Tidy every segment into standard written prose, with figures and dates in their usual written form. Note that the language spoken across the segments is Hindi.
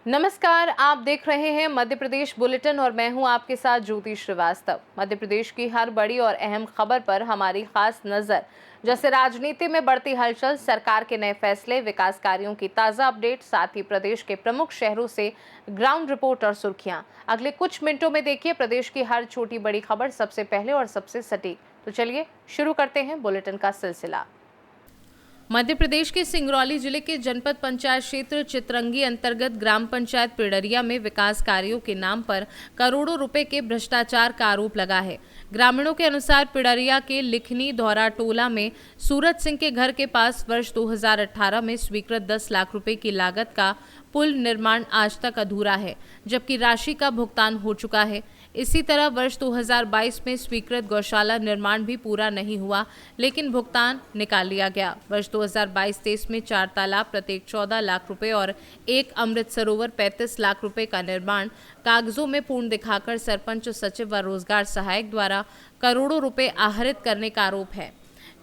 नमस्कार, आप देख रहे हैं मध्य प्रदेश बुलेटिन और मैं हूं आपके साथ ज्योति श्रीवास्तव। मध्य प्रदेश की हर बड़ी और अहम खबर पर हमारी खास नजर, जैसे राजनीति में बढ़ती हलचल, सरकार के नए फैसले, विकास कार्यों की ताज़ा अपडेट, साथ ही प्रदेश के प्रमुख शहरों से ग्राउंड रिपोर्ट और सुर्खियां। अगले कुछ मिनटों में देखिए प्रदेश की हर छोटी बड़ी खबर सबसे पहले और सबसे सटीक। तो चलिए शुरू करते हैं बुलेटिन का सिलसिला। मध्य प्रदेश के सिंगरौली जिले के जनपद पंचायत क्षेत्र चितरंगी अंतर्गत ग्राम पंचायत पिडरिया में विकास कार्यों के नाम पर करोड़ों रुपए के भ्रष्टाचार का आरोप लगा है। ग्रामीणों के अनुसार पिडरिया के लिखनी धौरा टोला में सूरज सिंह के घर के पास वर्ष 2018 में स्वीकृत 10 लाख रुपए की लागत का पुल निर्माण आज तक अधूरा है, जबकि राशि का भुगतान हो चुका है। इसी तरह वर्ष 2022 में स्वीकृत गौशाला निर्माण भी पूरा नहीं हुआ, लेकिन भुगतान निकाल लिया गया। वर्ष 2022-23 में 4 तालाब प्रत्येक 14 लाख रुपए और एक अमृत सरोवर 35 लाख रुपए का निर्माण कागजों में पूर्ण दिखाकर सरपंच, सचिव व रोजगार सहायक द्वारा करोड़ों रुपए आहरित करने का आरोप है।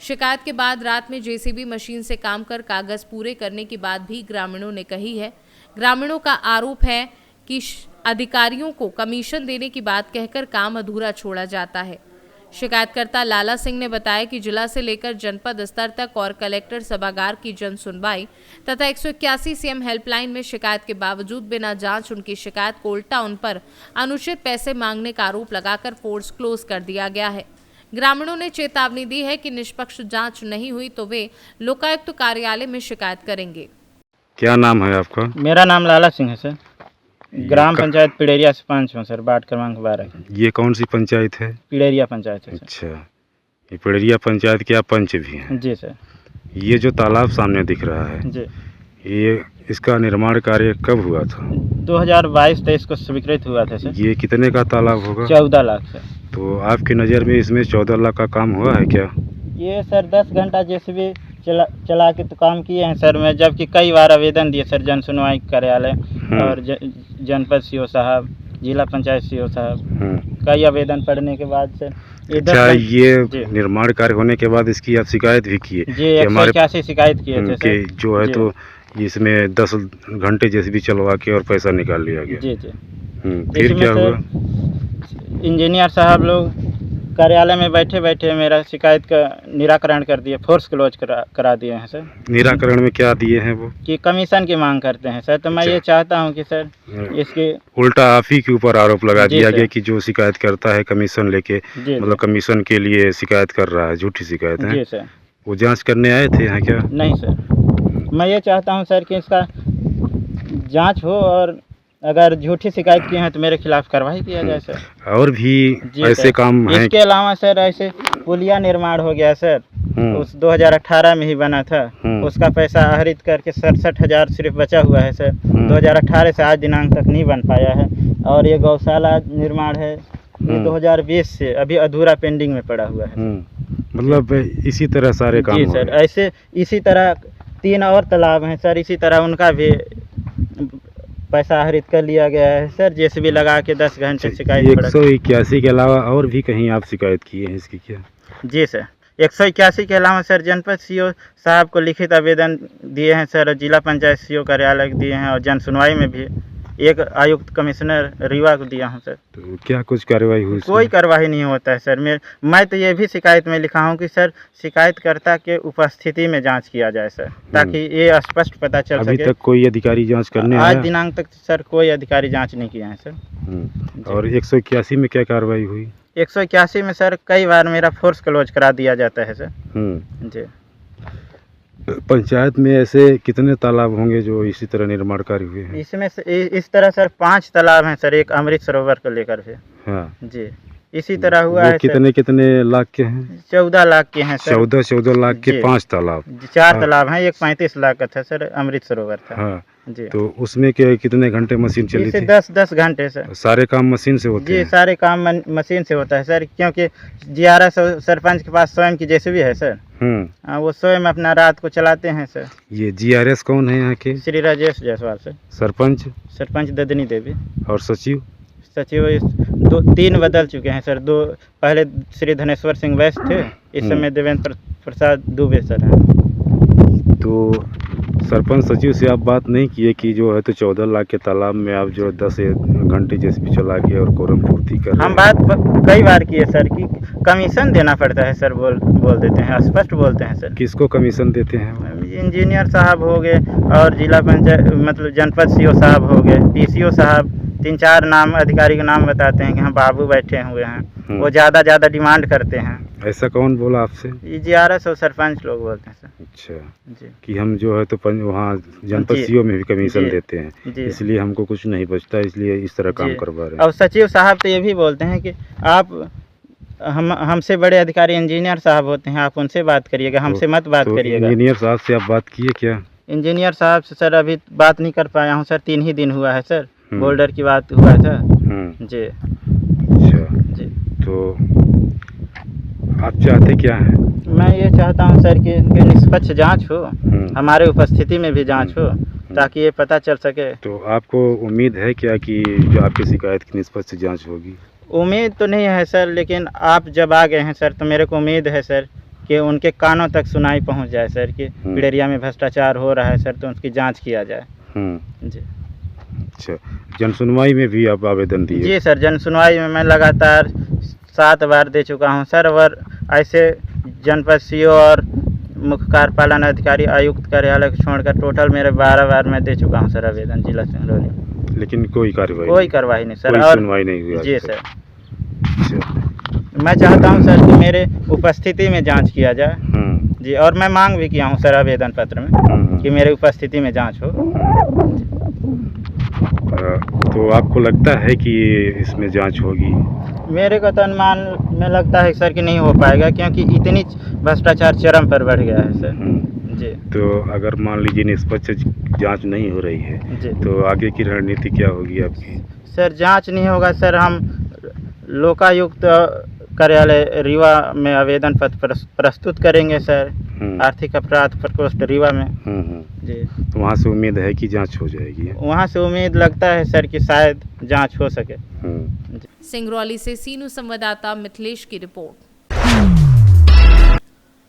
शिकायत के बाद रात में जेसीबी मशीन से काम कर कागज पूरे करने की बात भी ग्रामीणों ने कही है। ग्रामीणों का आरोप है कि अधिकारियों को कमीशन देने की बात कहकर काम अधूरा छोड़ा जाता है। शिकायतकर्ता लाला सिंह ने बताया कि जिला से लेकर जनपद स्तर तक और कलेक्टर सभागार की जन सुनवाई तथा 181 सीएम हेल्पलाइन में शिकायत के बावजूद बिना जांच उनकी शिकायत को उल्टा उन पर अनुचित पैसे मांगने का आरोप लगाकर फोर्स क्लोज कर दिया गया है। ग्रामीणों ने चेतावनी दी है कि निष्पक्ष जांच नहीं हुई तो वे लोकायुक्त कार्यालय में शिकायत करेंगे। क्या नाम है आपका? मेरा नाम लाला सिंह है सर। ग्राम पंचायत पिडरिया से 5 हूँ सर, वार्ड क्रमांक 12। ये कौन सी पंचायत है? पिडरिया पंचायत है सर। अच्छा, ये पिडरिया पंचायत के आप पंच भी हैं? जी सर। ये जो तालाब सामने दिख रहा है जी, ये इसका निर्माण कार्य कब हुआ था? 2022-23 को स्वीकृत हुआ था सर। ये कितने का तालाब होगा? 14 लाख सर। तो आपकी नज़र में इसमें 14 लाख का काम हुआ है क्या? ये सर 10 घंटा जेसीबी चला के तो काम किए हैं सर मैं, जबकि कई बार आवेदन दिए सर जन सुनवाई कार्यालय और जनपद सीओ साहब, जिला पंचायत सीओ साहब, कई आवेदन पढ़ने के बाद सर अच्छा, ये निर्माण कार्य होने के बाद इसकी आप शिकायत भी किए? जी, 181 शिकायत किए थे सर। जो है तो इसमें 10 घंटे जैसे भी चलवा के और पैसा निकाल लिया गया। जी जी। फिर क्या हुआ? इंजीनियर साहब लोग कार्यालय में बैठे बैठे मेरा शिकायत का निराकरण कर दिए, फोर्स क्लोज करा दिए हैं सर। निराकरण में क्या दिए हैं वो? कि कमीशन की मांग करते हैं सर। तो मैं ये चाहता हूँ कि सर इसके उल्टा आप ही के ऊपर आरोप लगा दिया गया कि जो शिकायत करता है कमीशन लेके, मतलब कमीशन के लिए शिकायत कर रहा है, झूठी शिकायत है। जी सर। वो जांच करने आए थे यहाँ क्या? नहीं सर, मैं ये चाहता हूँ सर कि इसका जांच हो और अगर झूठी शिकायत की है तो मेरे खिलाफ कार्रवाई किया जाए सर। और भी ऐसे काम हैं? इसके अलावा सर ऐसे पुलिया निर्माण हो गया सर, उस 2018 में ही बना था, उसका पैसा आहरित करके 67,000 सिर्फ बचा हुआ है सर। 2018 से आज दिनांक तक नहीं बन पाया है। और ये गौशाला निर्माण है, ये 2020 से अभी अधूरा पेंडिंग में पड़ा हुआ है। मतलब इसी तरह सारे काम? जी सर, ऐसे इसी तरह 3 और तालाब हैं सर, इसी तरह उनका भी पैसा आहरित कर लिया गया है सर, जेसीबी लगा के 10 घंटे शिकायत। 181 के अलावा और भी कहीं आप शिकायत किए हैं इसकी क्या? जी सर, 181 के अलावा सर जनपद सीओ साहब को लिखित आवेदन दिए हैं सर, जिला पंचायत सीओ कार्यालय को दिए हैं और जन सुनवाई में भी एक आयुक्त कमिश्नर रीवा को दिया हूँ सर। तो क्या कुछ कार्रवाई हुई? कोई कार्रवाई नहीं होता है सर। मैं तो ये भी शिकायत में लिखा हूँ कि सर शिकायतकर्ता के उपस्थिति में जांच किया जाए सर, ताकि ये स्पष्ट पता चल सके। अभी तक कोई अधिकारी जांच करने आज दिनांक तक सर कोई अधिकारी जांच नहीं किया है सर। और 181 में क्या कार्रवाई हुई? 181 में सर कई बार मेरा फोर्स क्लोज करा दिया जाता है सर। जी। पंचायत में ऐसे कितने तालाब होंगे जो इसी तरह निर्माण कार्य हुए हैं? इसमें इस तरह सर 5 तालाब हैं सर, एक अमृत सरोवर को लेकर के। हाँ जी, इसी तरह हुआ है। कितने लाख के हैं? 14 लाख के हैं सर। 14 लाख के 5 तालाब? 4 तालाब हैं, एक 35 लाख का था सर, अमृत सरोवर था। हाँ जी। तो उसमें कितने घंटे मशीन चली थी? 10 घंटे सर। सारे काम मशीन से होते हैं? जी, सारे काम मशीन से होता है सर, क्योंकि GRS सरपंच के पास स्वयं की जेसीबी है सर। वो स्वयं अपना रात को चलाते हैं सर। ये GRS कौन है यहाँ के? श्री राजेश जायसवाल सर। सरपंच? सरपंच ददनी देवी। और सचिव? सचिव तीन बदल चुके हैं सर। दो पहले श्री धनेश्वर सिंह वैश्य थे, इस समय देवेंद्र प्रसाद दुबे सर हैं। तो सरपंच सचिव से आप बात नहीं किए कि जो है तो 14 लाख के तालाब में आप जो 10 घंटे जेसीबी चला के और कोरम पूर्ति कर रहे हम बात कई बार किए सर कि कमीशन देना पड़ता है सर, बोल देते हैं, स्पष्ट बोलते हैं सर। किसको कमीशन देते हैं? इंजीनियर साहब हो गए और जिला पंचायत मतलब जनपद सीओ साहब हो गए, पीसीओ साहब, 3-4 नाम अधिकारी के नाम बताते हैं कि हाँ बाबू बैठे हुए हैं, वो ज़्यादा डिमांड करते हैं। ऐसा कौन बोला आपसे? GRS और सरपंच लोग बोलते हैं सर। अच्छा जी, कि हम जो है तो वहाँ जनपद जी, सीओ में भी कमीशन जी, देते हैं, जी। इसलिए हमको कुछ नहीं बचता, इसलिए इस तरह काम जी। करवा रहे हैं। और सचिव साहब तो ये भी बोलते हैं कि आप हमसे बड़े अधिकारी इंजीनियर साहब होते हैं, आप उनसे बात करिएगा, हमसे मत बात तो करिएगा। इंजीनियर साहब से आप बात किए क्या? इंजीनियर साहब से सर अभी बात नहीं कर पाया हूँ सर, 3 ही दिन हुआ है सर, बोल्डर की बात हुआ था। जी। अच्छा जी, तो आप चाहते क्या हैं? मैं ये चाहता हूँ सर कि इनकी निष्पक्ष जांच हो, हमारे उपस्थिति में भी जांच हो, ताकि ये पता चल सके। तो आपको उम्मीद है क्या कि जो आपकी शिकायत की निष्पक्ष जांच होगी? उम्मीद तो नहीं है सर, लेकिन आप जब आ गए हैं सर तो मेरे को उम्मीद है सर कि उनके कानों तक सुनाई पहुंच जाए सर कि पिडरिया में भ्रष्टाचार हो रहा है सर, तो उसकी जांच किया जाए। जी। अच्छा, जनसुनवाई में भी आप आवेदन दिए? जी सर, जनसुनवाई में मैं लगातार 7 बार दे चुका हूं सर, और ऐसे जनपद सीओ और मुख्य कार्यपालन अधिकारी आयुक्त कार्यालय को छोड़कर टोटल मेरे 12 बार मैं दे चुका हूं सर आवेदन जिला सिंगरौली। लेकिन कोई कार्रवाई नहीं सर, कोई और सुनवाई नहीं हुई? जी सर। अच्छा। मैं चाहता हूं सर कि मेरे उपस्थिति में जांच किया जाए। जी, और मैं मांग भी किया हूं सर आवेदन पत्र में कि मेरे उपस्थिति में जांच हो। तो आपको लगता है कि इसमें जांच होगी? मेरे को तो अनुमान में लगता है सर कि नहीं हो पाएगा, क्योंकि इतनी भ्रष्टाचार चरम पर बढ़ गया है सर। जी। तो अगर मान लीजिए निष्पक्ष जांच नहीं हो रही है जी, तो आगे की रणनीति क्या होगी आपकी? सर जांच नहीं होगा सर, हम लोकायुक्त कार्यालय रीवा में आवेदन पत्र प्रस्तुत करेंगे सर, आर्थिक अपराध प्रकोष्ठ रीवा में। जी। तो वहाँ से उम्मीद है कि जांच हो जाएगी? वहाँ से उम्मीद लगता है सर कि शायद जांच हो सके। सिंगरौली से सीनू संवाददाता मिथिलेश की रिपोर्ट।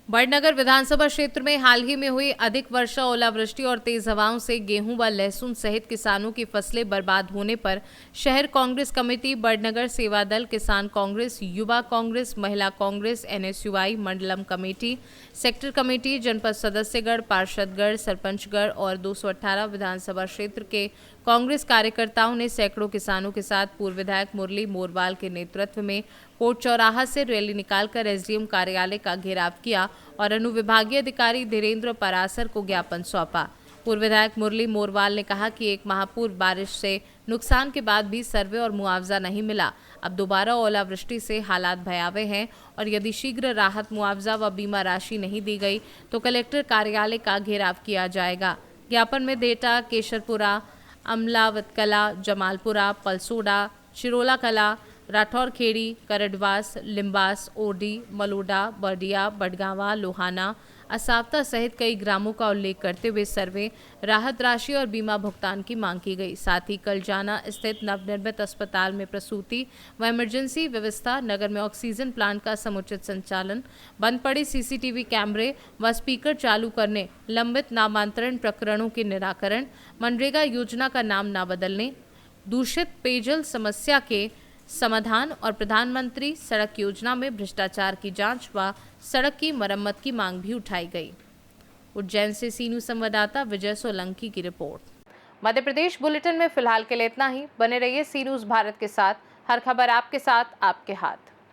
बड़नगर विधानसभा क्षेत्र में हाल ही में हुई अधिक वर्षा, ओलावृष्टि और तेज हवाओं से गेहूं व लहसुन सहित किसानों की फसलें बर्बाद होने पर शहर कांग्रेस कमेटी, बड़नगर सेवा दल, किसान कांग्रेस, युवा कांग्रेस, महिला कांग्रेस, NSUI, मंडलम कमेटी, सेक्टर कमेटी, जनपद सदस्यगढ़, पार्षदगढ़, सरपंचगढ़ और 218 विधानसभा क्षेत्र के कांग्रेस कार्यकर्ताओं ने सैकड़ों किसानों के साथ पूर्व विधायक मुरली मोरवाल के नेतृत्व में कोर्ट चौराहा से रैली निकालकर SDM कार्यालय का घेराव किया और अनुविभागीय अधिकारी धीरेन्द्र परासर को ज्ञापन सौंपा। पूर्व विधायक मुरली मोरवाल ने कहा कि 1 माह पूर्व बारिश से नुकसान के बाद भी सर्वे और मुआवजा नहीं मिला। अब दोबारा ओलावृष्टि से हालात भयावह हैं और यदि शीघ्र राहत मुआवजा व बीमा राशि नहीं दी गई तो कलेक्टर कार्यालय का घेराव किया जाएगा। ज्ञापन में देटा, केशरपुरा, अमलावत कला, जमालपुरा, पलसोडा, चिरोला कला, राठौर खेड़ी, करडवास, लिम्बास, ओडी, मलोडा, बर्डिया, बडगावा, लोहाना, असावता सहित कई ग्रामों का उल्लेख करते हुए सर्वे, राहत राशि और बीमा भुगतान की मांग की गई। साथ ही कलजाना स्थित नवनिर्मित अस्पताल में प्रसूति व इमरजेंसी व्यवस्था, नगर में ऑक्सीजन प्लांट का समुचित संचालन, बंद पड़े CCTV कैमरे व स्पीकर चालू करने, लंबित नामांतरण प्रकरणों के निराकरण, मनरेगा योजना का नाम न बदलने, दूषित पेयजल समस्या के समाधान और प्रधानमंत्री सड़क योजना में भ्रष्टाचार की जांच व सड़क की मरम्मत की मांग भी उठाई गई। उज्जैन से सीनू संवाददाता विजय सोलंकी की रिपोर्ट। मध्य प्रदेश बुलेटिन में फिलहाल के लिए इतना ही। बने रहिए सी न्यूज़ भारत के साथ। हर खबर आपके साथ, आपके हाथ।